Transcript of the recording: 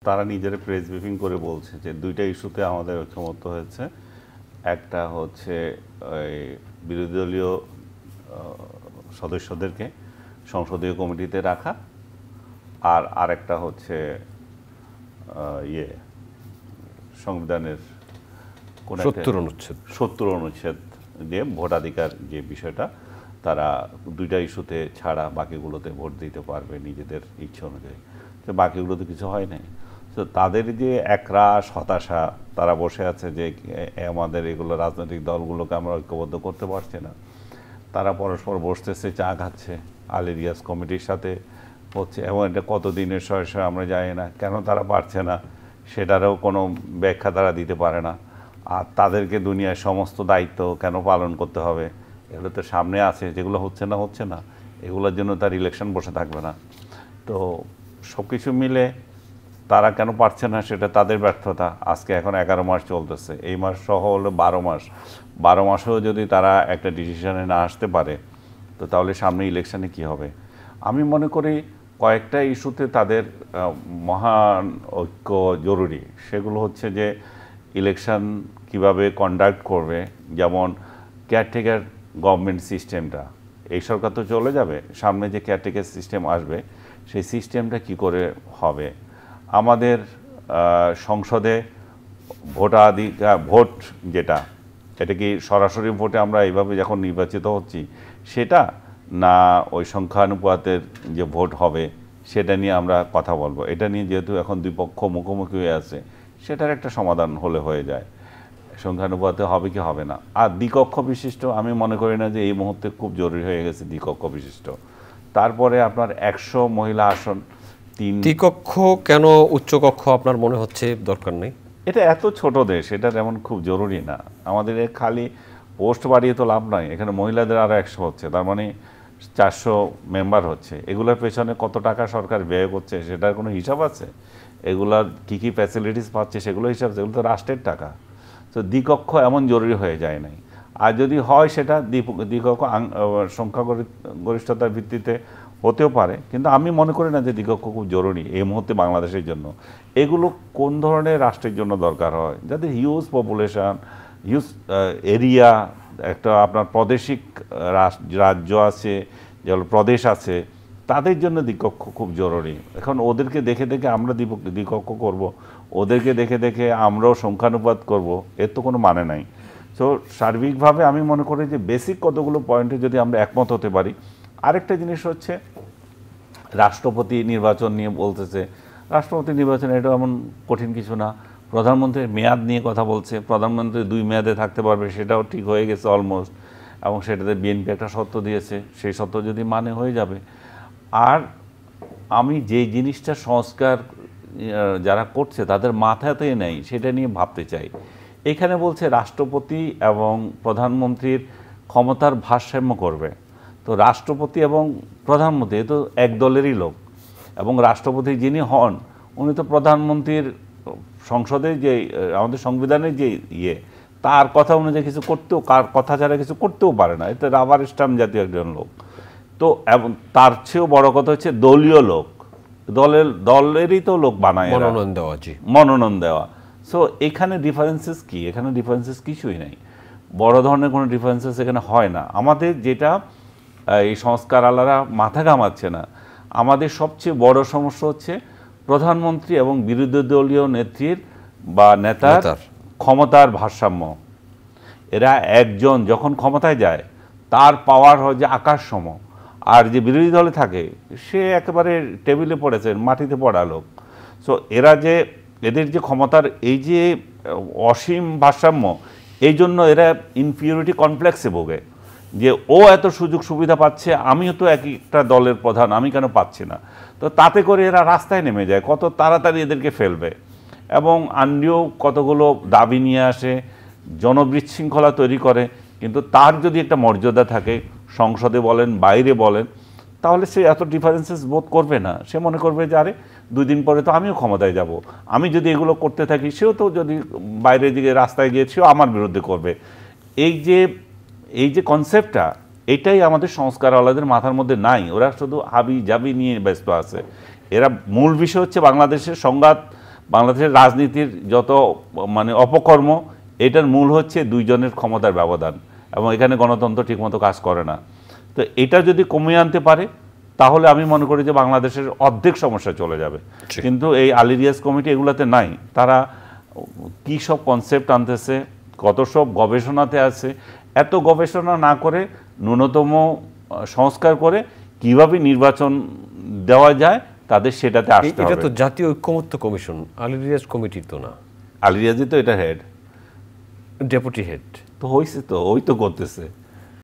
তারা নিজেরা press briefing করে বলছে যে দুইটা ইস্যুতে আমাদের ঐক্যমত্য হয়েছে। একটা হচ্ছে বিরোধী দলীয় সদস্যদেরকে সংসদীয় কমিটিতে রাখা, আর আরেকটা হচ্ছে সংবিধানের 70 অনুচ্ছেদ দিয়ে ভোটাধিকার যে বিষয়টা, তারা দুইটা ইস্যুতে ছাড়া বাকিগুলোতে ভোট দিতে পারবে নিজেদের ইচ্ছে অনুযায়ী। তো বাকিগুলোতে কিছু হয় নাই। তো তাদের যে একরাশ হতাশা, তারা বসে আছে যে আমাদের এগুলো রাজনৈতিক দলগুলোকে আমরা ঐক্যবদ্ধ করতে পারছি না। তারা পরস্পর বসতেছে, চা খাচ্ছে, আলী রিয়াজ কমিটির সাথে হচ্ছে, এবং এটা কতদিনের সরাসরি আমরা জানি না, কেন তারা পারছে না সেটারও কোনো ব্যাখ্যা তারা দিতে পারে না। আর তাদেরকে দুনিয়ার সমস্ত দায়িত্ব কেন পালন করতে হবে, এগুলো তো সামনে আছে, যেগুলো হচ্ছে না, এগুলোর জন্য তার ইলেকশন বসে থাকবে না। তো সব কিছু মিলে তারা কেন পারছে না সেটা তাদের ব্যর্থতা। আজকে এখন 11 মাস চলতেছে, এই মাস সহ হলো 12 মাস। 12 মাসেও যদি তারা একটা ডিসিশনে না আসতে পারে, তো তাহলে সামনে ইলেকশনে কি হবে? আমি মনে করি কয়েকটা ইস্যুতে তাদের মহান ঐক্য জরুরি। সেগুলো হচ্ছে যে ইলেকশন কিভাবে কন্ডাক্ট করবে, যেমন কেয়ারটেকার গভর্নমেন্ট সিস্টেমটা, এই সরকার তো চলে যাবে, সামনে যে কেয়ারটেকার সিস্টেম আসবে সেই সিস্টেমটা কি করে হবে। আমাদের সংসদে ভোট যেটা, এটা কি সরাসরি ভোটে আমরা এইভাবে যখন নির্বাচিত হচ্ছি সেটা, না ওই সংখ্যানুপাতের যে ভোট হবে সেটা নিয়ে আমরা কথা বলবো। এটা নিয়ে যেহেতু এখন দুই পক্ষ মুখোমুখি হয়ে আছে, সেটার একটা সমাধান হলে হয়ে যায়। সংখ্যানুপাতে হবে কি হবে না। আর দ্বিকক্ষ বিশিষ্ট আমি মনে করি না যে এই মুহূর্তে খুব জরুরি হয়ে গেছে দ্বিকক্ষ বিশিষ্ট। তারপরে আপনার 100 মহিলা আসন, দ্বিকক্ষ কেন উচ্চকক্ষ আপনার মনে হচ্ছে দরকার নেই? এটা এত ছোট দেশ, এটা যেমন খুব জরুরি না। আমাদের খালি পোস্ট বাড়িয়ে তো লাভ নয়, এখানে মহিলাদের আরও 100 হচ্ছে, তার মানে 400 মেম্বার হচ্ছে। এগুলোর পেছনে কত টাকা সরকার ব্যয় করছে সেটার কোনো হিসাব আছে? এগুলার কী কী ফ্যাসিলিটিস পাচ্ছে সেগুলো হিসাব, সেগুলো তো রাষ্ট্রের টাকা। তো দ্বিকক্ষ এমন জরুরি হয়ে যায় নাই। আর যদি হয় সেটা দ্বিকক্ষ সংখ্যাগরিষ্ঠতার ভিত্তিতে হতেও পারে, কিন্তু আমি মনে করি না যে দ্বিকক্ষ খুব জরুরি এই মুহূর্তে বাংলাদেশের জন্য। এগুলো কোন ধরনের রাষ্ট্রের জন্য দরকার হয়? যাদের হিউজ পপুলেশন, হিউজ এরিয়া, একটা আপনার প্রাদেশিক রাজ্য আছে, যেগুলো প্রদেশ আছে, তাদের জন্য দ্বিকক্ষ খুব জরুরি। এখন ওদেরকে দেখে দেখে আমরা দ্বিকক্ষ করব, ওদেরকে দেখে দেখে আমরাও সংখ্যানুপাত করব, এর তো কোনো মানে নাই। সো সার্বিকভাবে আমি মনে করি যে বেসিক কতগুলো পয়েন্টে যদি আমরা একমত হতে পারি। আরেকটা জিনিস হচ্ছে রাষ্ট্রপতি নির্বাচন নিয়ে বলতেছে। রাষ্ট্রপতি নির্বাচন এটা এমন কঠিন কিছু না। প্রধানমন্ত্রীর মেয়াদ নিয়ে কথা বলছে, প্রধানমন্ত্রী 2 মেয়াদে থাকতে পারবে, সেটাও ঠিক হয়ে গেছে অলমোস্ট, এবং সেটাতে বিএনপি একটা শর্ত দিয়েছে, সেই শর্ত যদি মানে হয়ে যাবে। আর আমি যে জিনিসটা সংস্কার যারা করছে তাদের মাথাতেই নেই, সেটা নিয়ে ভাবতে চাই। এখানে বলছে রাষ্ট্রপতি এবং প্রধানমন্ত্রীর ক্ষমতার ভারসাম্য করবে। তো রাষ্ট্রপতি এবং প্রধানমন্ত্রী তো এক দলেরই লোক, এবং রাষ্ট্রপতি যিনি হন উনি তো প্রধানমন্ত্রীর সংসদে যে আমাদের সংবিধানের যে তার কথা অনুযায়ী কিছু করতেও, কার কথা ছাড়া কিছু করতেও পারে না। এতে রাবার স্ট্যাম্প জাতীয় একজন লোক। তো এবং তার চেয়েও বড় কথা হচ্ছে দলীয় লোক, দলেরই তো লোক বানায়, মনোনয়ন দেওয়া। সো এখানে ডিফারেন্সেস কি? এখানে ডিফারেন্সেস কিছুই নেই, বড় ধরনের কোনো ডিফারেন্সেস এখানে হয় না। আমাদের যেটা এই সংস্কার আলারা মাথা ঘামাচ্ছে না, আমাদের সবচেয়ে বড় সমস্যা হচ্ছে প্রধানমন্ত্রী এবং বিরোধী দলীয় নেত্রীর বা নেতার ক্ষমতার ভারসাম্য। এরা একজন যখন ক্ষমতায় যায় তার পাওয়ার হয় যে আকাশ সম, আর যে বিরোধী দলে থাকে সে একেবারে টেবিলে পড়েছে, মাটিতে পড়া লোক। সো এদের যে ক্ষমতার এই যে অসীম ভারসাম্য, এই জন্য এরা ইনফিরিয়রিটি কমপ্লেক্সে ভোগে যে ও এত সুযোগ সুবিধা পাচ্ছে, আমিও তো একটা দলের প্রধান, আমি কেন পাচ্ছি না। তো তাতে করে এরা রাস্তায় নেমে যায়, কত তাড়াতাড়ি এদেরকে ফেলবে, এবং আন্ডিও কতগুলো দাবি নিয়ে আসে, জনবিশৃঙ্খলা তৈরি করে। কিন্তু তার যদি একটা মর্যাদা থাকে, সংসদে বলেন বাইরে বলেন, তাহলে সে এত ডিফারেন্সেস বোধ করবে না। সে মনে করবে যে আরে 2 দিন পরে তো আমিও ক্ষমতায় যাব, আমি যদি এগুলো করতে থাকি সেও তো যদি বাইরের দিকে রাস্তায় গিয়ে সেও আমার বিরুদ্ধে করবে। এই যে কনসেপ্টটা, এটাই আমাদের সংস্কারওয়ালাদের মাথার মধ্যে নাই। ওরা শুধু হাবি জাবি নিয়ে ব্যস্ত আছে। এরা মূল বিষয় হচ্ছে বাংলাদেশের সংঘাত বাংলাদেশের রাজনীতির যত মানে অপকর্ম, এটার মূল হচ্ছে দুইজনের ক্ষমতার ব্যবধান, এবং এখানে গণতন্ত্র ঠিকমতো কাজ করে না। তো এটা যদি কমিয়ে আনতে পারে তাহলে আমি মনে করি যে বাংলাদেশের অর্ধেক সমস্যা চলে যাবে। কিন্তু এই আলী রিয়াজ কমিটি এগুলাতে নাই। তারা কী সব কনসেপ্ট আনতেছে, কত সব গবেষণাতে আছে, এত গবেষণা না করে ন্যূনতম সংস্কার করে কিভাবে নির্বাচন দেওয়া যায় তাদের সেটাতে আসতে হবে। এটা তো জাতীয় ঐক্যমত্য কমিশন, আলী রিয়াজ কমিটির তো না। আলী রিয়াজই তো এটা হেড, ডেপুটি হেড তো হয়েছে, তো ওই তো করতেছে।